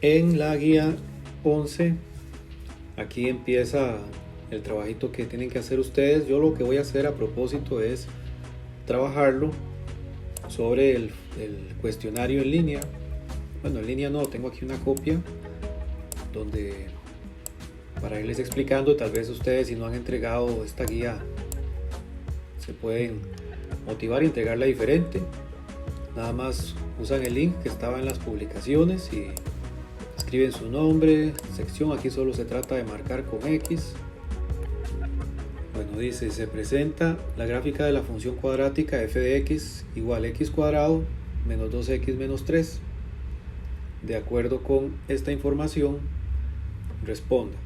En la guía 11, aquí empieza el trabajito que tienen que hacer ustedes. Yo lo que voy a hacer a propósito es trabajarlo sobre el cuestionario en línea. Bueno, en línea no, tengo aquí una copia donde para irles explicando, tal vez ustedes si no han entregado esta guía se pueden motivar y entregarla diferente. Nada más usan el link que estaba en las publicaciones y escriben su nombre, sección. Aquí solo se trata de marcar con X. Bueno, dice, se presenta la gráfica de la función cuadrática f de x igual x cuadrado menos 2x menos 3. De acuerdo con esta información, responda.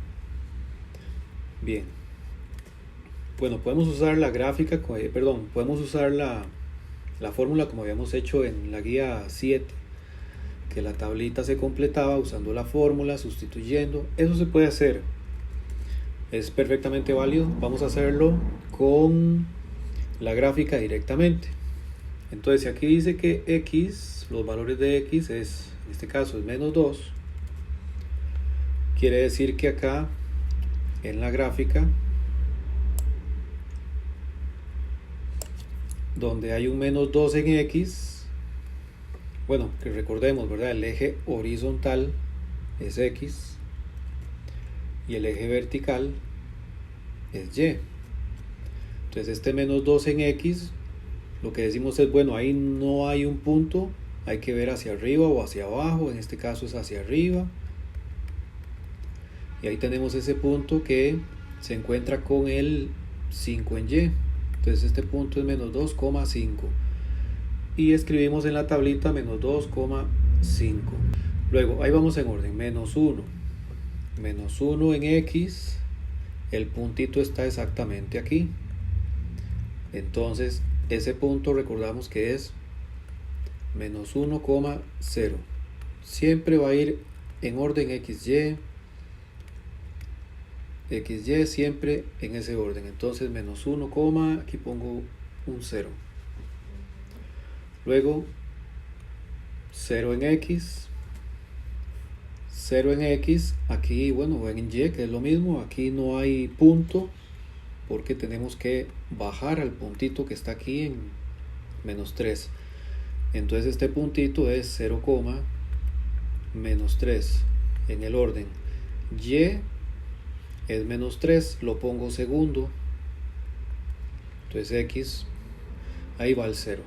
Bien. Bueno, podemos usar la gráfica, podemos usar la fórmula como habíamos hecho en la guía 7, que la tablita se completaba usando la fórmula, sustituyendo. Eso se puede hacer, es perfectamente válido. Vamos a hacerlo con la gráfica directamente. Entonces, si aquí dice que x, los valores de x es, en este caso es menos 2, quiere decir que acá en la gráfica, donde hay un menos 2 en x, bueno, que recordemos, ¿verdad? El eje horizontal es x y el eje vertical es y. Entonces este menos 2 en x, lo que decimos es, bueno, ahí no hay un punto, hay que ver hacia arriba o hacia abajo. En este caso es hacia arriba, y ahí tenemos ese punto que se encuentra con el 5 en y. Entonces este punto es menos 2,5 y escribimos en la tablita menos 2,5. Luego ahí vamos en orden, menos 1 en x, el puntito está exactamente aquí. Entonces ese punto recordamos que es menos 1,0. Siempre va a ir en orden xy, siempre en ese orden. Entonces menos 1, aquí pongo un 0. Luego 0 en x, aquí, bueno, en y, que es lo mismo. Aquí no hay punto porque tenemos que bajar al puntito que está aquí en menos 3. Entonces este puntito es 0, menos 3 en el orden. Y es menos 3, lo pongo segundo. Entonces x, ahí va el 0.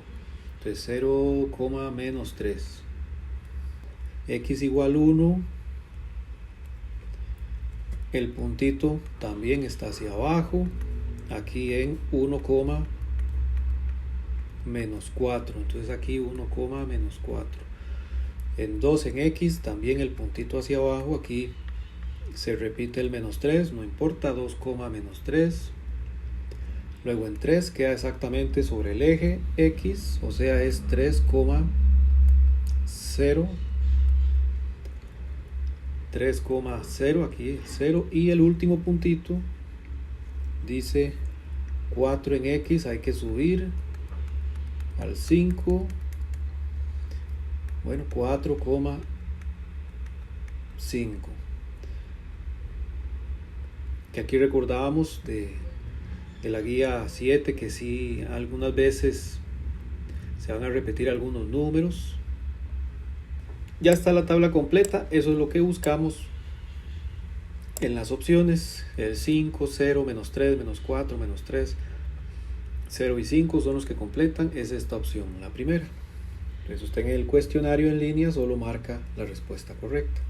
Entonces 0, menos 3. X igual 1. El puntito también está hacia abajo. Aquí en 1, menos 4. Entonces aquí 1, menos 4. En 2 en x, también el puntito hacia abajo. Aquí se repite el menos 3, no importa, 2, menos 3. Luego en 3 queda exactamente sobre el eje x, o sea es 3,0. 3,0, aquí 0. Y el último puntito dice 4 en x, hay que subir al 5. Bueno, 4,5. Que aquí recordábamos de la guía 7 que sí, algunas veces se van a repetir algunos números. Ya está la tabla completa, eso es lo que buscamos en las opciones. El 5, 0, menos 3, menos 4, menos 3, 0 y 5 son los que completan, es esta opción, la primera. Entonces usted en el cuestionario en línea solo marca la respuesta correcta.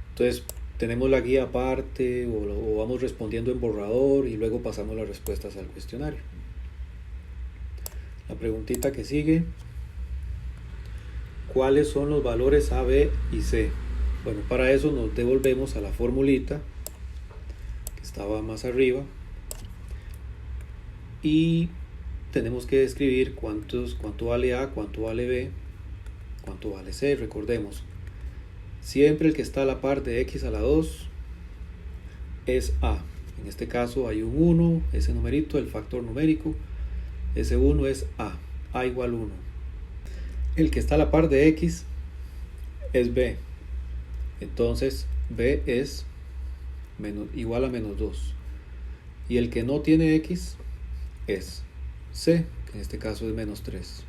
Entonces tenemos la guía aparte o vamos respondiendo en borrador y luego pasamos las respuestas al cuestionario. La preguntita que sigue: ¿cuáles son los valores A, B y C? Bueno, para eso nos devolvemos a la formulita que estaba más arriba y tenemos que describir cuánto vale A, cuánto vale B, cuánto vale C. Recordemos, siempre el que está a la par de x a la 2 es A. En este caso hay un 1, ese numerito, el factor numérico, ese 1 es A igual 1. El que está a la par de x es b. Entonces b es igual a menos 2. Y el que no tiene x es c, que en este caso es menos 3.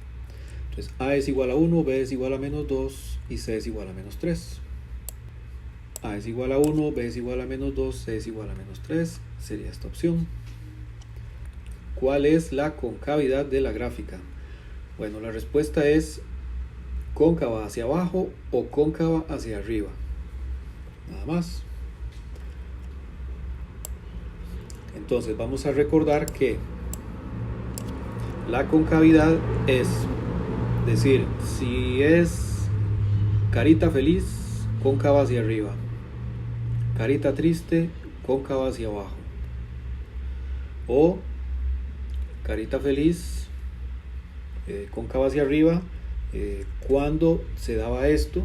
Entonces a es igual a 1, b es igual a menos 2 y c es igual a menos 3. A es igual a 1, b es igual a menos 2, c es igual a menos 3. Sería esta opción. ¿Cuál es la concavidad de la gráfica? Bueno, la respuesta es cóncava hacia abajo o cóncava hacia arriba. Nada más. Entonces vamos a recordar que la concavidad es decir, si es carita feliz, cóncava hacia arriba. Carita triste, cóncava hacia abajo. O carita feliz, cóncava hacia arriba, cuando se daba esto,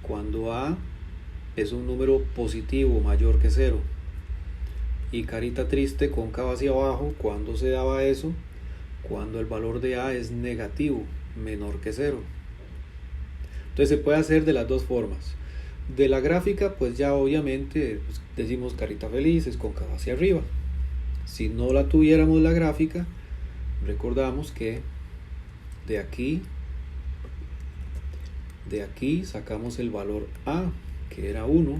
cuando A es un número positivo mayor que 0. Y carita triste, cóncava hacia abajo, cuando se daba eso, cuando el valor de A es negativo, menor que 0. Entonces se puede hacer de las dos formas. De la gráfica, pues ya obviamente pues decimos carita feliz es cóncava hacia arriba. Si no la tuviéramos la gráfica, recordamos que de aquí sacamos el valor A, que era 1,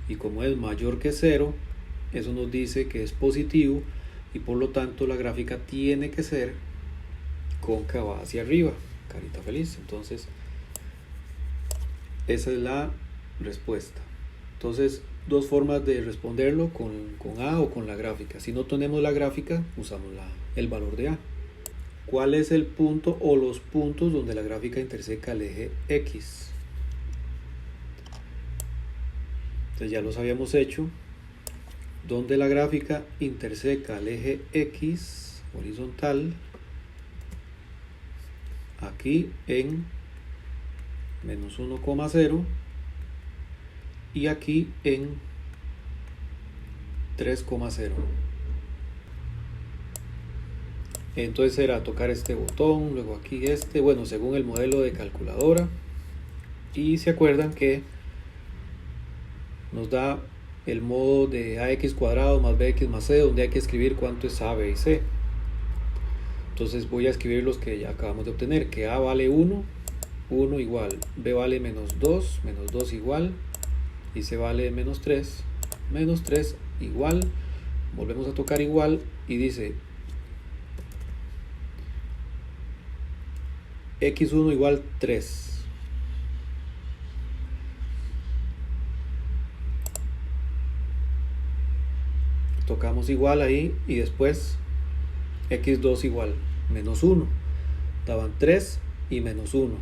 y como es mayor que 0, eso nos dice que es positivo y por lo tanto la gráfica tiene que ser cóncava hacia arriba, carita feliz. Entonces esa es la respuesta. Entonces, dos formas de responderlo, con A o con la gráfica. Si no tenemos la gráfica, usamos el valor de A. ¿Cuál es el punto o los puntos donde la gráfica interseca el eje X? Entonces ya los habíamos hecho. Donde la gráfica interseca el eje X horizontal, aquí en menos 1,0 y aquí en 3,0. Entonces será tocar este botón, luego aquí este, bueno, según el modelo de calculadora. Y se acuerdan que nos da el modo de ax cuadrado más bx más c, donde hay que escribir cuánto es a, b y c. Entonces voy a escribir los que ya acabamos de obtener, que a vale 1, 1 igual, b vale menos 2 igual, y c vale menos 3 igual. Volvemos a tocar igual y dice x1 igual 3. Tocamos igual ahí y después x2 igual menos 1. Daban 3 y menos 1.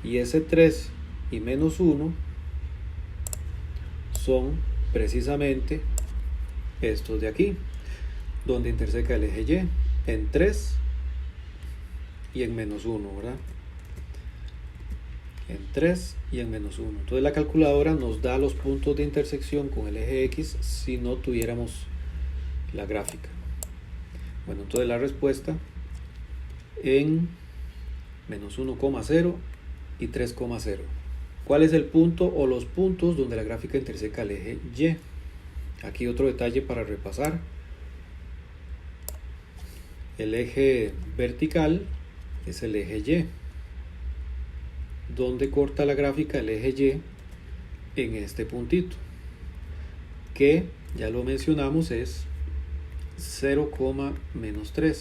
Y ese 3 y menos 1 son precisamente estos de aquí, donde interseca el eje Y, en 3 y en menos 1, ¿verdad? En 3 y en menos 1. Entonces la calculadora nos da los puntos de intersección con el eje X si no tuviéramos la gráfica. Bueno, entonces la respuesta en menos 1,0 y 3,0. ¿Cuál es el punto o los puntos donde la gráfica interseca el eje Y? Aquí otro detalle para repasar. El eje vertical es el eje Y. Donde corta la gráfica el eje Y en este puntito, que ya lo mencionamos es 0,-3.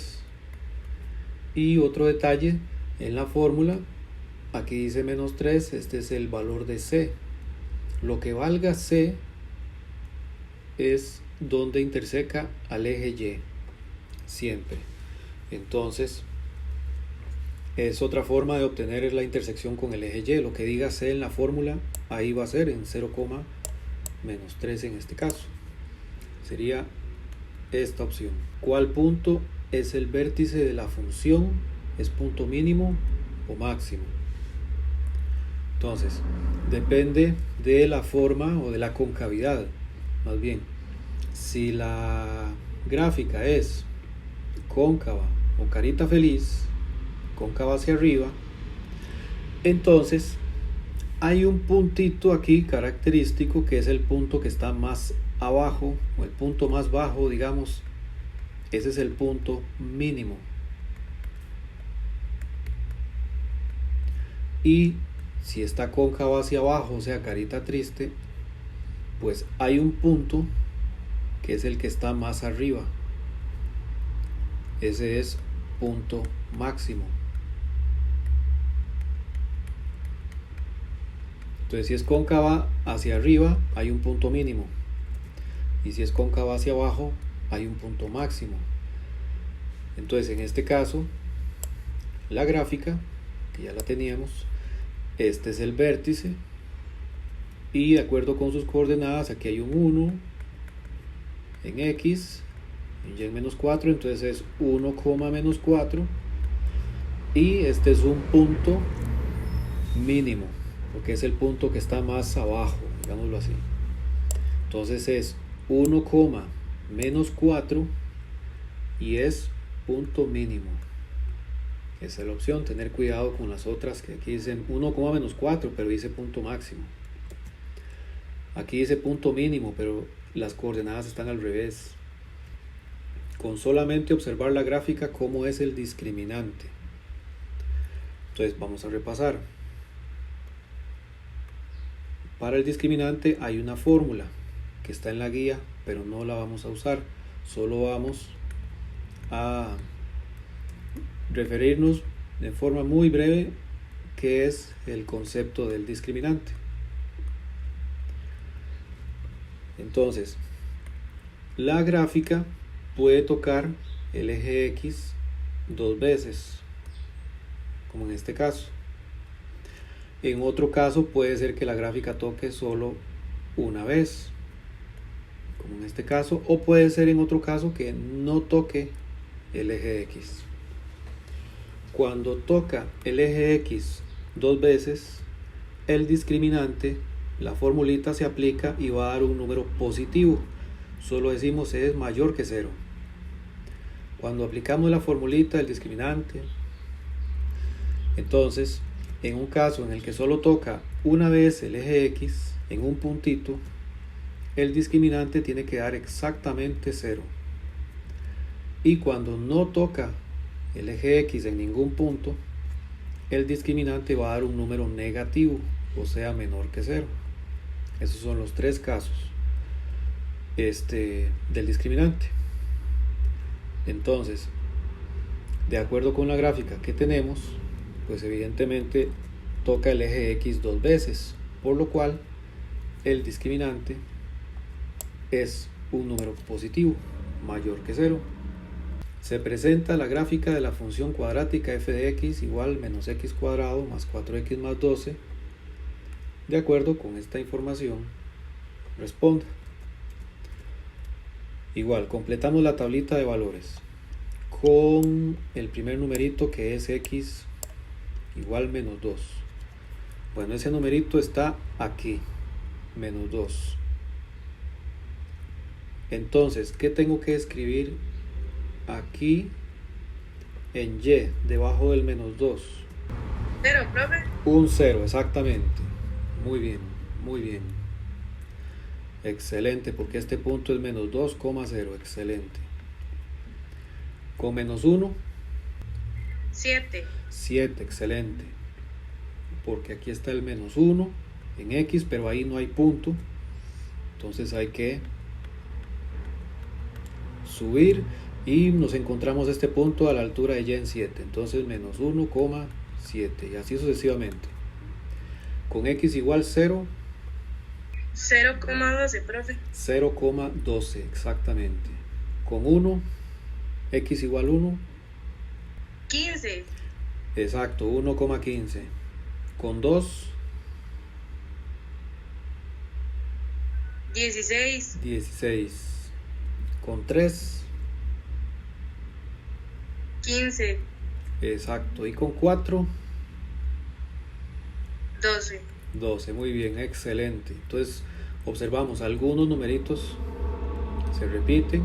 Y otro detalle en la fórmula, aquí dice menos 3, este es el valor de C. Lo que valga C es donde interseca al eje Y, siempre. Entonces es otra forma de obtener la intersección con el eje Y. Lo que diga C en la fórmula, ahí va a ser en 0,-3 en este caso. Sería esta opción. ¿Cuál punto es el vértice de la función? ¿Es punto mínimo o máximo? Entonces, depende de la forma o de la concavidad. Más bien, si la gráfica es cóncava o carita feliz, cóncava hacia arriba, Entonces hay un puntito aquí característico que es el punto que está más abajo, o el punto más bajo, digamos. Ese es el punto mínimo. Y si está cóncavo hacia abajo, o sea, carita triste, pues hay un punto que es el que está más arriba. Ese es punto máximo. Entonces, si es cóncava hacia arriba, hay un punto mínimo. Y si es cóncava hacia abajo, hay un punto máximo. Entonces, en este caso, la gráfica, que ya la teníamos, este es el vértice. Y de acuerdo con sus coordenadas, aquí hay un 1 en X, en Y en menos 4, entonces es 1, menos 4. Y este es un punto mínimo, porque es el punto que está más abajo, digámoslo así. Entonces es 1, menos 4 y es punto mínimo. Esa es la opción. Tener cuidado con las otras que aquí dicen 1, menos 4, pero dice punto máximo. Aquí dice punto mínimo, pero las coordenadas están al revés. Con solamente observar la gráfica, cómo es el discriminante. Entonces vamos a repasar. Para el discriminante hay una fórmula que está en la guía, pero no la vamos a usar. Solo vamos a referirnos de forma muy breve qué es el concepto del discriminante. Entonces, la gráfica puede tocar el eje X dos veces, como en este caso. En otro caso puede ser que la gráfica toque solo una vez, como en este caso, o puede ser en otro caso que no toque el eje X. Cuando toca el eje X dos veces, el discriminante, la formulita se aplica y va a dar un número positivo. Solo decimos es mayor que 0. Cuando aplicamos la formulita del discriminante, entonces en un caso en el que solo toca una vez el eje X en un puntito, el discriminante tiene que dar exactamente 0. Y cuando no toca el eje X en ningún punto, el discriminante va a dar un número negativo, o sea menor que 0. Esos son los tres casos del discriminante. Entonces, de acuerdo con la gráfica que tenemos, pues evidentemente toca el eje X dos veces, por lo cual el discriminante es un número positivo, mayor que 0. Se presenta la gráfica de la función cuadrática f de x igual menos x cuadrado más 4x más 12. De acuerdo con esta información, responda. Igual, completamos la tablita de valores con el primer numerito que es x igual menos 2. Bueno, ese numerito está aquí, menos 2. Entonces, ¿qué tengo que escribir aquí en y debajo del menos 2? 0, profe. Un 0, exactamente. Muy bien, muy bien. Excelente, porque este punto es menos 2,0. Excelente. Con menos 1, 7. 7, excelente. Porque aquí está el menos 1 en x, pero ahí no hay punto. Entonces hay que subir y nos encontramos este punto a la altura de y en 7. Entonces menos 1,7 y así sucesivamente. Con x igual 0. 0,12, profe. 0,12, exactamente. Con 1, x igual 1. 15. Exacto, 1,15. Con 2, 16. 16. Con 3, 15. exacto. Y con 4, 12. 12. Muy bien, excelente. Entonces observamos algunos numeritos se repiten.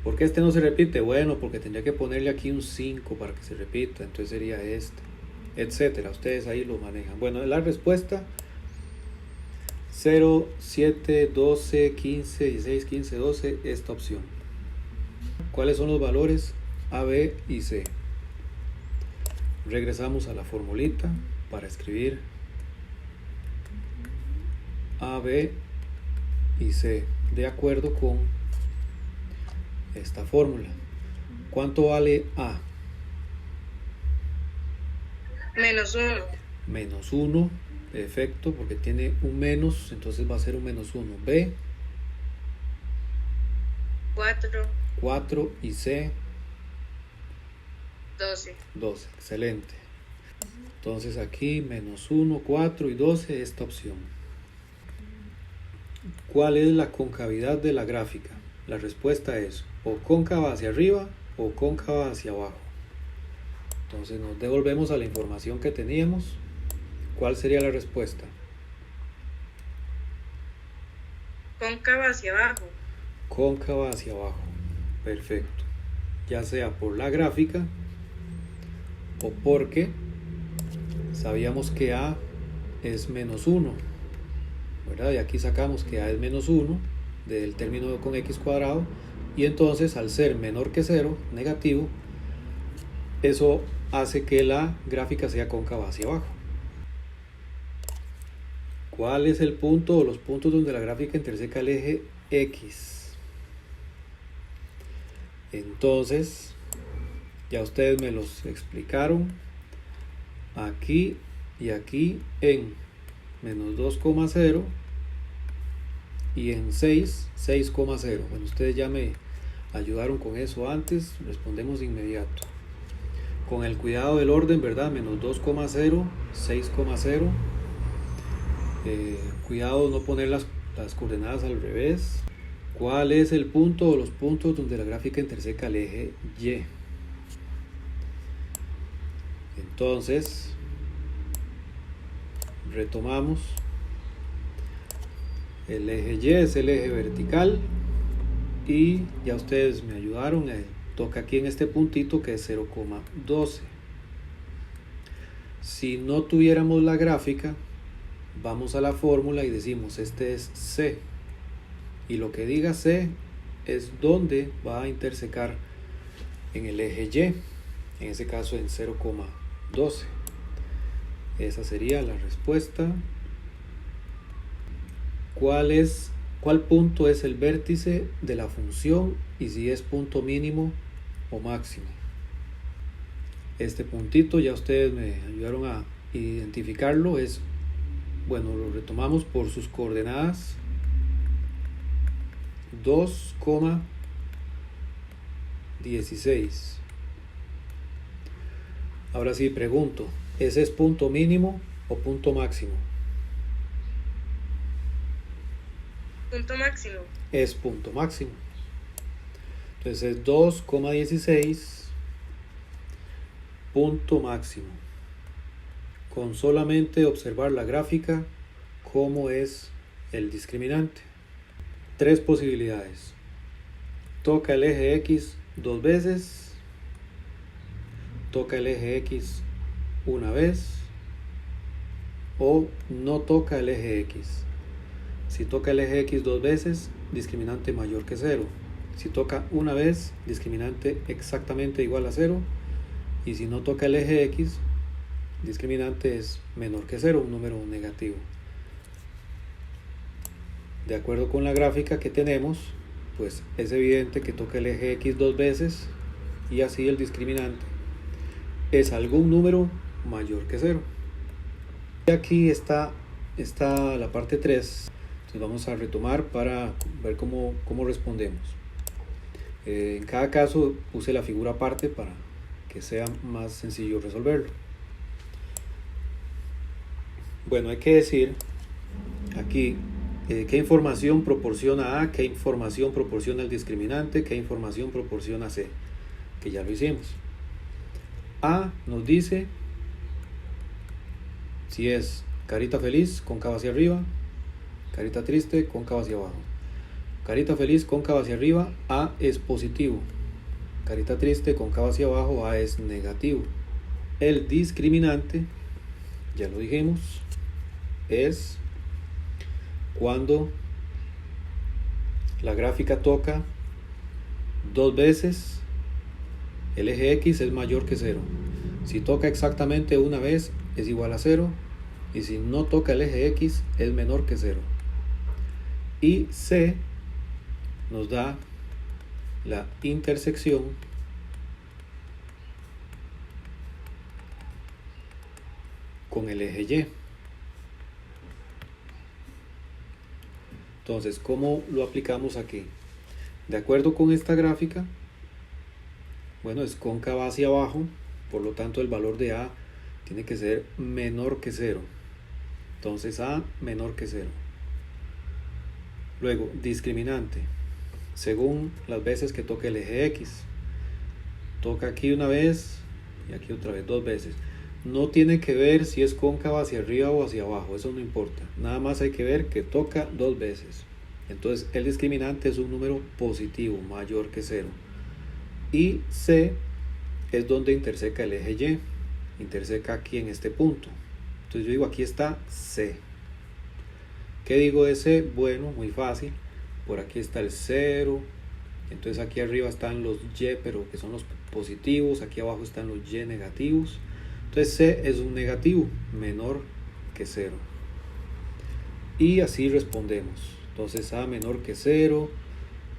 ¿Por qué este no se repite? Bueno, porque tendría que ponerle aquí un 5 para que se repita, entonces sería este, etcétera. Ustedes ahí lo manejan. Bueno, la respuesta 0, 7, 12, 15, 16, 15, 12, esta opción. ¿Cuáles son los valores A, B y C? Regresamos a la formulita para escribir A, B y C de acuerdo con esta fórmula. ¿Cuánto vale A? Menos 1. Menos 1, perfecto, porque tiene un menos, entonces va a ser un menos 1. B, 4. 4 y C, 12. 12, excelente. Entonces aquí menos 1, 4 y 12, esta opción. ¿Cuál es la concavidad de la gráfica? La respuesta es o cóncava hacia arriba o cóncava hacia abajo. Entonces nos devolvemos a la información que teníamos. ¿Cuál sería la respuesta? Cóncava hacia abajo. Cóncava hacia abajo. Perfecto. Ya sea por la gráfica o porque sabíamos que A es menos 1, ¿verdad? Y aquí sacamos que A es menos 1 del término con x cuadrado, y entonces al ser menor que 0, negativo, eso hace que la gráfica sea cóncava hacia abajo. ¿Cuál es el punto o los puntos donde la gráfica interseca el eje X? Entonces, ya ustedes me los explicaron aquí y aquí en menos 2,0 y en 6, 6,0. Bueno, ustedes ya me ayudaron con eso antes, respondemos inmediato. Con el cuidado del orden, ¿verdad? Menos 2,0, 6,0. Cuidado no poner las coordenadas al revés. ¿Cuál es el punto o los puntos donde la gráfica interseca el eje Y? Entonces, retomamos. El eje Y es el eje vertical y ya ustedes me ayudaron. Toca aquí en este puntito que es 0,12. Si no tuviéramos la gráfica, vamos a la fórmula y decimos este es C, y lo que diga C es donde va a intersecar en el eje Y, en ese caso en 0,12. Esa sería la respuesta. ¿Cuál punto es el vértice de la función y si es punto mínimo o máximo? Este puntito ya ustedes me ayudaron a identificarlo. Bueno, lo retomamos por sus coordenadas. 2,16. Ahora sí pregunto, ¿ese es punto mínimo o punto máximo? Punto máximo. Es punto máximo. Entonces es 2,16 punto máximo. Con solamente observar la gráfica, cómo es el discriminante. Tres posibilidades. Toca el eje X dos veces, toca el eje X una vez, o no toca el eje X. Si toca el eje X dos veces, discriminante mayor que 0. Si toca una vez, discriminante exactamente igual a 0. Y si no toca el eje X, discriminante es menor que 0, un número negativo. De acuerdo con la gráfica que tenemos, pues es evidente que toca el eje X dos veces y así el discriminante es algún número mayor que 0. Y aquí está la parte 3. Entonces vamos a retomar para ver cómo respondemos. En cada caso puse la figura aparte para que sea más sencillo resolverlo. Bueno, hay que decir aquí qué información proporciona A, qué información proporciona el discriminante, qué información proporciona C, que ya lo hicimos. A nos dice si es carita feliz, cóncava hacia arriba, carita triste, cóncava hacia abajo. Carita feliz, cóncava hacia arriba, A es positivo. Carita triste, cóncava hacia abajo, A es negativo. El discriminante, ya lo dijimos, es cuando la gráfica toca dos veces el eje X es mayor que 0. Si toca exactamente una vez es igual a 0, y si no toca el eje X es menor que 0. Y C nos da la intersección con el eje Y. Entonces, ¿cómo lo aplicamos aquí? De acuerdo con esta gráfica, bueno, es cóncava hacia abajo, por lo tanto el valor de A tiene que ser menor que 0. Entonces A menor que 0. Luego, discriminante, según las veces que toque el eje X. Toca aquí una vez y aquí otra vez, dos veces. No tiene que ver si es cóncava hacia arriba o hacia abajo, eso no importa. Nada más hay que ver que toca dos veces. Entonces el discriminante es un número positivo, mayor que 0. Y C es donde interseca el eje Y. Interseca aquí en este punto. Entonces yo digo, aquí está C. ¿Qué digo de C? Bueno, muy fácil. Por aquí está el 0. Entonces aquí arriba están los Y, pero que son los positivos. Aquí abajo están los Y negativos. Entonces C es un negativo, menor que 0. Y así respondemos. Entonces A menor que 0,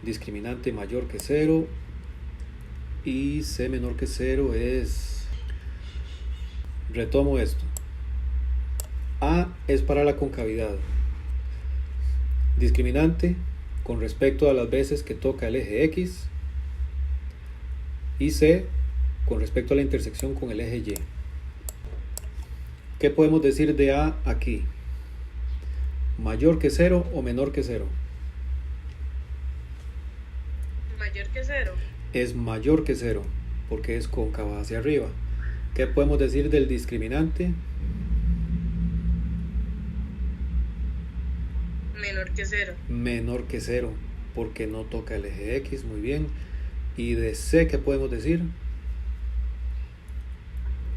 discriminante mayor que 0, y C menor que 0 es... Retomo esto. A es para la concavidad. Discriminante con respecto a las veces que toca el eje X. Y C con respecto a la intersección con el eje Y. ¿Qué podemos decir de A aquí? ¿Mayor que 0 o menor que 0? Mayor que 0. Es mayor que 0, porque es cóncava hacia arriba. ¿Qué podemos decir del discriminante? Menor que 0. Menor que 0, porque no toca el eje X, muy bien. ¿Y de C qué podemos decir?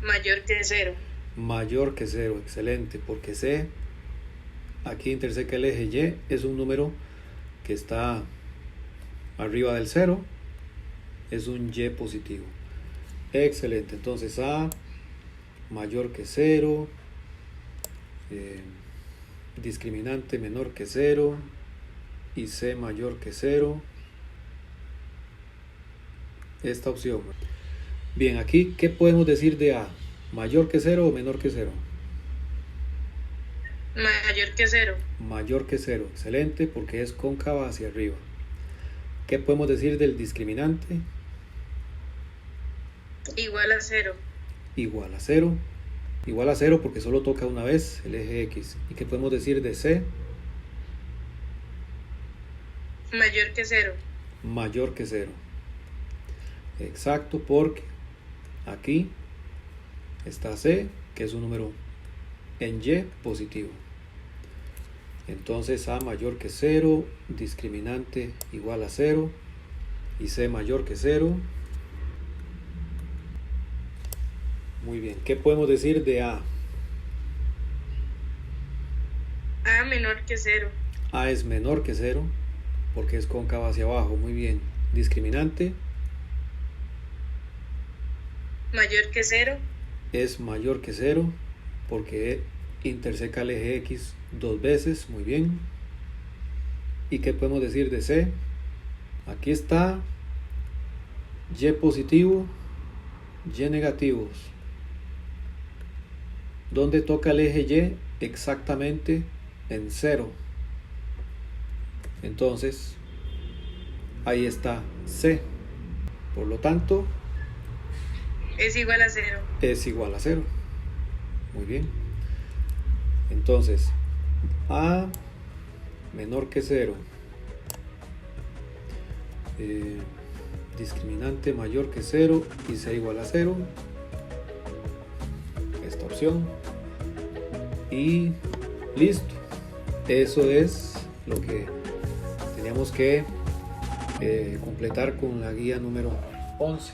Mayor que 0. Mayor que 0, excelente, porque C aquí interseca el eje Y, es un número que está arriba del 0, es un Y positivo. Excelente, entonces A mayor que 0, discriminante menor que 0 y C mayor que 0. Esta opción. Bien, aquí, ¿qué podemos decir de A? ¿Mayor que 0 o menor que 0? Mayor que 0. Mayor que 0, excelente, porque es cóncava hacia arriba. ¿Qué podemos decir del discriminante? Igual a 0. Igual a 0. Igual a 0 porque solo toca una vez el eje X. ¿Y qué podemos decir de C? Mayor que 0. Mayor que 0. Exacto, porque aquí está C, que es un número en Y positivo. Entonces A mayor que 0, discriminante igual a 0 y C mayor que 0. Muy bien, ¿qué podemos decir de A? A menor que 0. A es menor que 0 porque es cóncava hacia abajo, muy bien. Discriminante Mayor que 0. es mayor que 0 porque interseca el eje X dos veces, muy bien. ¿Y qué podemos decir de C? Aquí está Y positivo, Y negativos. ¿Dónde toca el eje Y? Exactamente en 0. Entonces, ahí está C. Por lo tanto, Es igual a 0. es igual a 0. Muy bien. Entonces, A menor que 0. Discriminante mayor que 0 y C igual a 0. Esta opción. Y listo. Eso es lo que Teníamos que completar con la guía número 11.